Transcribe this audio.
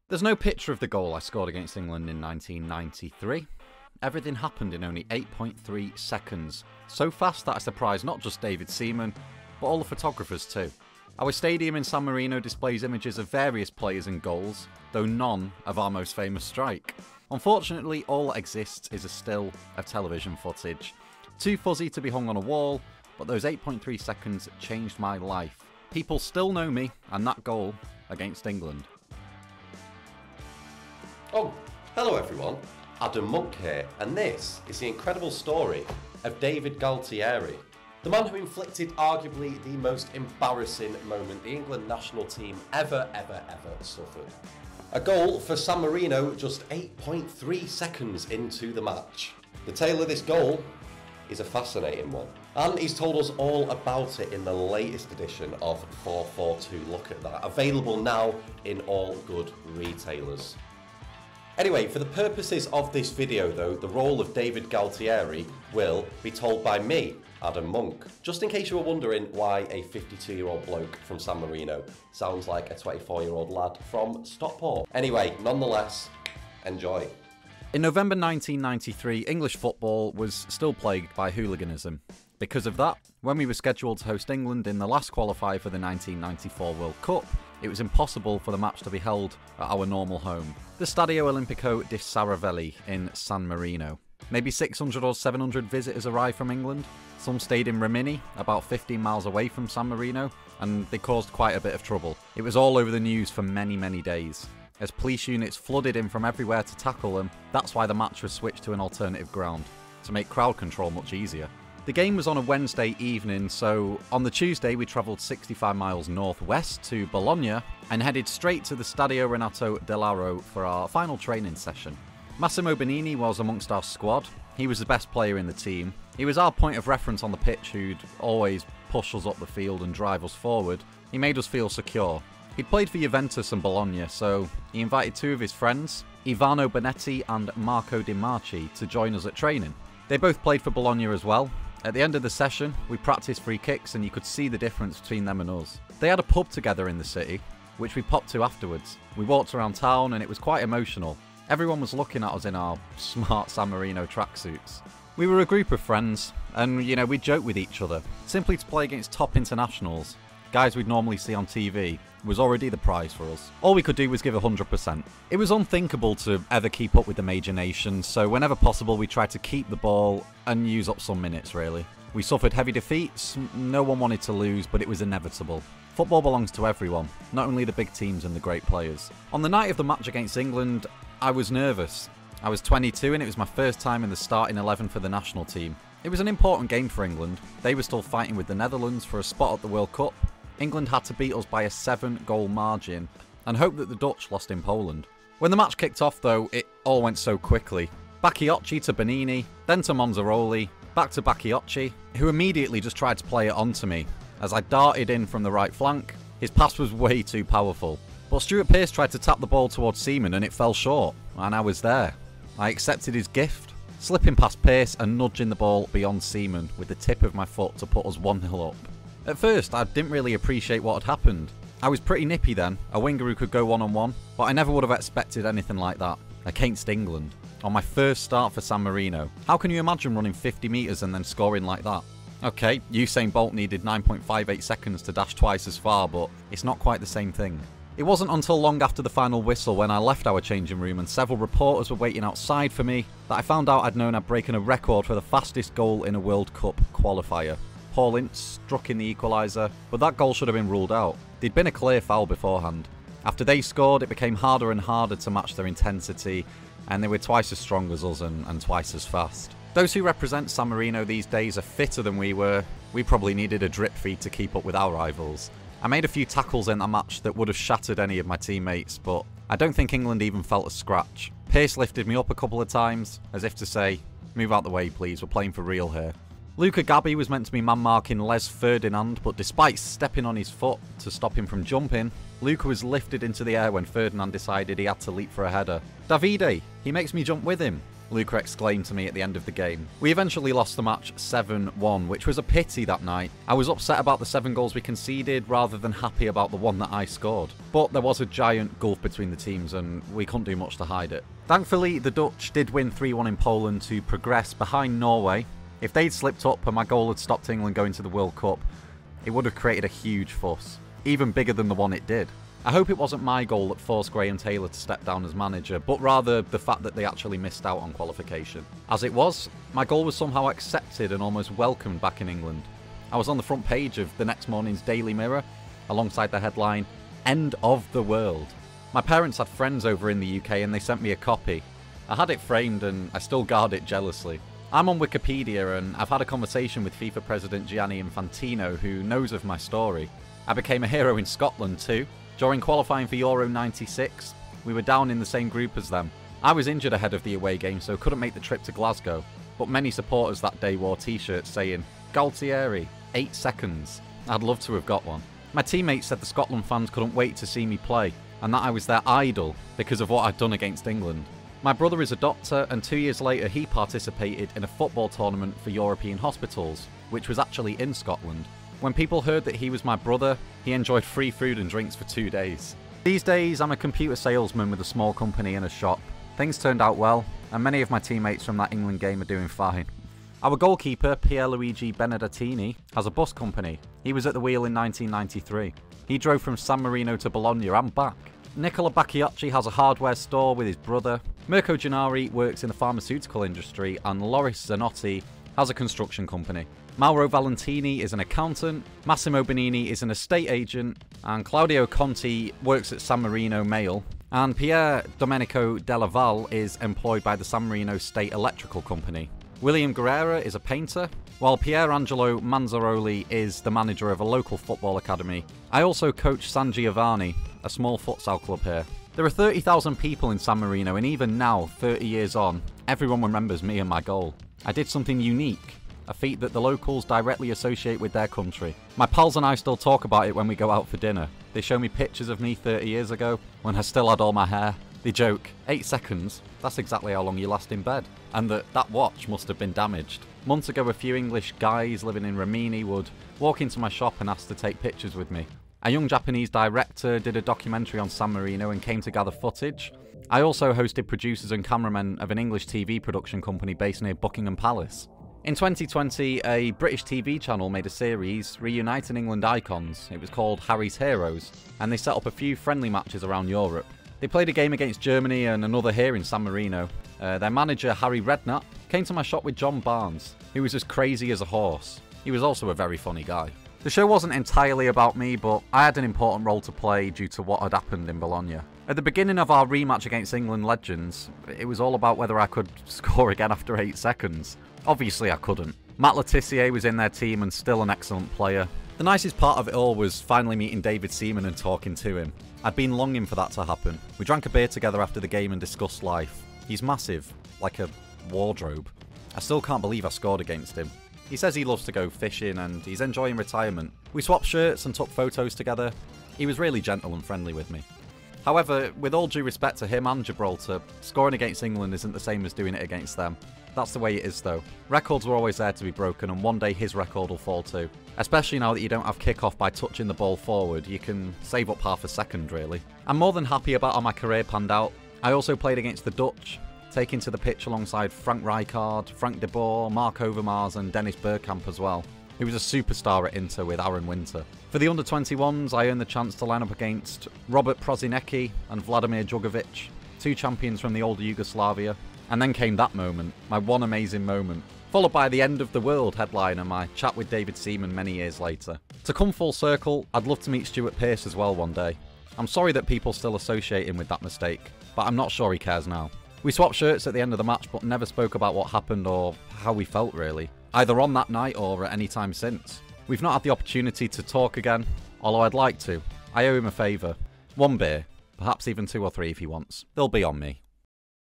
There's no picture of the goal I scored against England in 1993. Everything happened in only 8.3 seconds. So fast that I surprised not just David Seaman, but all the photographers too. Our stadium in San Marino displays images of various players and goals, though none of our most famous strike. Unfortunately, all that exists is a still of television footage. Too fuzzy to be hung on a wall, but those 8.3 seconds changed my life. People still know me and that goal against England. Oh, hello everyone, Adam Monk here, and this is the incredible story of David Galtieri, the man who inflicted arguably the most embarrassing moment the England national team ever suffered. A goal for San Marino just 8.3 seconds into the match. The tale of this goal is a fascinating one, and he's told us all about it in the latest edition of FourFourTwo. Look at that, available now in all good retailers. Anyway, for the purposes of this video though, the role of David Galtieri will be told by me, Adam Monk. Just in case you were wondering why a 52-year-old bloke from San Marino sounds like a 24-year-old lad from Stockport. Anyway, nonetheless, enjoy. In November 1993, English football was still plagued by hooliganism. Because of that, when we were scheduled to host England in the last qualifier for the 1994 World Cup, it was impossible for the match to be held at our normal home, the Stadio Olimpico di Saravelli in San Marino. Maybe 600 or 700 visitors arrived from England. Some stayed in Rimini, about 15 miles away from San Marino, and they caused quite a bit of trouble. It was all over the news for many days. As police units flooded in from everywhere to tackle them, that's why the match was switched to an alternative ground, to make crowd control much easier. The game was on a Wednesday evening, so on the Tuesday we travelled 65 miles northwest to Bologna and headed straight to the Stadio Renato Dell'Aro for our final training session. Massimo Bonini was amongst our squad. He was the best player in the team. He was our point of reference on the pitch, who'd always push us up the field and drive us forward. He made us feel secure. He'd played for Juventus and Bologna, so he invited two of his friends, Ivano Bonetti and Marco Di Marchi, to join us at training. They both played for Bologna as well. At the end of the session, we practiced free kicks and you could see the difference between them and us. They had a pub together in the city, which we popped to afterwards. We walked around town and it was quite emotional. Everyone was looking at us in our smart San Marino tracksuits. We were a group of friends, and we'd joke with each other. Simply to play against top internationals, guys we'd normally see on TV, was already the prize for us. All we could do was give 100%. It was unthinkable to ever keep up with the major nations, so whenever possible we tried to keep the ball and use up some minutes really. We suffered heavy defeats, no one wanted to lose, but it was inevitable. Football belongs to everyone, not only the big teams and the great players. On the night of the match against England, I was nervous. I was 22 and it was my first time in the starting 11 for the national team. It was an important game for England. They were still fighting with the Netherlands for a spot at the World Cup. England had to beat us by a 7-goal margin and hope that the Dutch lost in Poland. When the match kicked off though, it all went so quickly. Bacchiocchi to Bonini, then to Monzaroli, back to Bacchiocchi, who immediately just tried to play it onto me. As I darted in from the right flank, his pass was way too powerful. But Stuart Pearce tried to tap the ball towards Seaman and it fell short, and I was there. I accepted his gift, slipping past Pearce and nudging the ball beyond Seaman with the tip of my foot to put us 1-0 up. At first, I didn't really appreciate what had happened. I was pretty nippy then, a winger who could go one-on-one, but I never would have expected anything like that, against England, on my first start for San Marino. How can you imagine running 50 metres and then scoring like that? Okay, Usain Bolt needed 9.58 seconds to dash twice as far, but it's not quite the same thing. It wasn't until long after the final whistle when I left our changing room and several reporters were waiting outside for me that I found out I'd known I'd broken a record for the fastest goal in a World Cup qualifier. Paul Ince struck in the equaliser, but that goal should have been ruled out. There'd been a clear foul beforehand. After they scored, it became harder and harder to match their intensity, and they were twice as strong as us and twice as fast. Those who represent San Marino these days are fitter than we were. We probably needed a drip feed to keep up with our rivals. I made a few tackles in that match that would have shattered any of my teammates, but I don't think England even felt a scratch. Pearce lifted me up a couple of times, as if to say, move out the way please, we're playing for real here. Luca Gabby was meant to be man-marking Les Ferdinand, but despite stepping on his foot to stop him from jumping, Luca was lifted into the air when Ferdinand decided he had to leap for a header. Davide, he makes me jump with him. Luca exclaimed to me at the end of the game. We eventually lost the match 7-1, which was a pity that night. I was upset about the 7 goals we conceded rather than happy about the one that I scored. But there was a giant gulf between the teams and we couldn't do much to hide it. Thankfully, the Dutch did win 3-1 in Poland to progress behind Norway. If they'd slipped up and my goal had stopped England going to the World Cup, it would have created a huge fuss, even bigger than the one it did. I hope it wasn't my goal that forced Graham Taylor to step down as manager, but rather the fact that they actually missed out on qualification. As it was, my goal was somehow accepted and almost welcomed back in England. I was on the front page of the next morning's Daily Mirror, alongside the headline, "End of the World." My parents had friends over in the UK and they sent me a copy. I had it framed and I still guard it jealously. I'm on Wikipedia and I've had a conversation with FIFA President Gianni Infantino, who knows of my story. I became a hero in Scotland too. During qualifying for Euro 96, we were down in the same group as them. I was injured ahead of the away game, so couldn't make the trip to Glasgow, but many supporters that day wore t-shirts saying, "Galtieri, 8 seconds." I'd love to have got one. My teammates said the Scotland fans couldn't wait to see me play, and that I was their idol because of what I'd done against England. My brother is a doctor, and 2 years later he participated in a football tournament for European hospitals, which was actually in Scotland. When people heard that he was my brother, he enjoyed free food and drinks for 2 days. These days, I'm a computer salesman with a small company and a shop. Things turned out well, and many of my teammates from that England game are doing fine. Our goalkeeper, Pierluigi Benedettini, has a bus company. He was at the wheel in 1993. He drove from San Marino to Bologna and back. Nicola Bacchiacci has a hardware store with his brother. Mirko Gennari works in the pharmaceutical industry, and Loris Zanotti has a construction company. Mauro Valentini is an accountant, Massimo Bonini is an estate agent, and Claudio Conti works at San Marino Mail, and Pier Domenico Della Valle is employed by the San Marino State Electrical Company. William Guerrera is a painter, while Pierangelo Manzaroli is the manager of a local football academy. I also coach San Giovanni, a small futsal club here. There are 30,000 people in San Marino, and even now, 30 years on, everyone remembers me and my goal. I did something unique, a feat that the locals directly associate with their country. My pals and I still talk about it when we go out for dinner. They show me pictures of me 30 years ago, when I still had all my hair. They joke, 8 seconds, that's exactly how long you last in bed. And that watch must have been damaged. Months ago, a few English guys living in Rimini would walk into my shop and ask to take pictures with me. A young Japanese director did a documentary on San Marino and came to gather footage. I also hosted producers and cameramen of an English TV production company based near Buckingham Palace. In 2020, a British TV channel made a series reuniting England icons. It was called Harry's Heroes, and they set up a few friendly matches around Europe. They played a game against Germany and another here in San Marino. Their manager, Harry Redknapp, came to my shop with John Barnes, who was as crazy as a horse. He was also a very funny guy. The show wasn't entirely about me, but I had an important role to play due to what had happened in Bologna. At the beginning of our rematch against England legends, it was all about whether I could score again after 8 seconds. Obviously I couldn't. Matt Le Tissier was in their team and still an excellent player. The nicest part of it all was finally meeting David Seaman and talking to him. I'd been longing for that to happen. We drank a beer together after the game and discussed life. He's massive, like a wardrobe. I still can't believe I scored against him. He says he loves to go fishing and he's enjoying retirement. We swapped shirts and took photos together. He was really gentle and friendly with me. However, with all due respect to him and Gibraltar, scoring against England isn't the same as doing it against them. That's the way it is though. Records were always there to be broken, and one day his record will fall too. Especially now that you don't have kick-off by touching the ball forward, you can save up half a second really. I'm more than happy about how my career panned out. I also played against the Dutch, taking to the pitch alongside Frank Rijkaard, Frank de Boer, Mark Overmars and Dennis Bergkamp as well. He was a superstar at Inter with Aaron Winter. For the under-21s, I earned the chance to line up against Robert Prosinecki and Vladimir Jugovic, 2 champions from the old Yugoslavia. And then came that moment, my one amazing moment, followed by the end of the world headline and my chat with David Seaman many years later. To come full circle, I'd love to meet Stuart Pearce as well one day. I'm sorry that people still associate him with that mistake, but I'm not sure he cares now. We swapped shirts at the end of the match but never spoke about what happened or how we felt really, either on that night or at any time since. We've not had the opportunity to talk again, although I'd like to. I owe him a favour. 1 beer, perhaps even 2 or 3 if he wants. They'll be on me.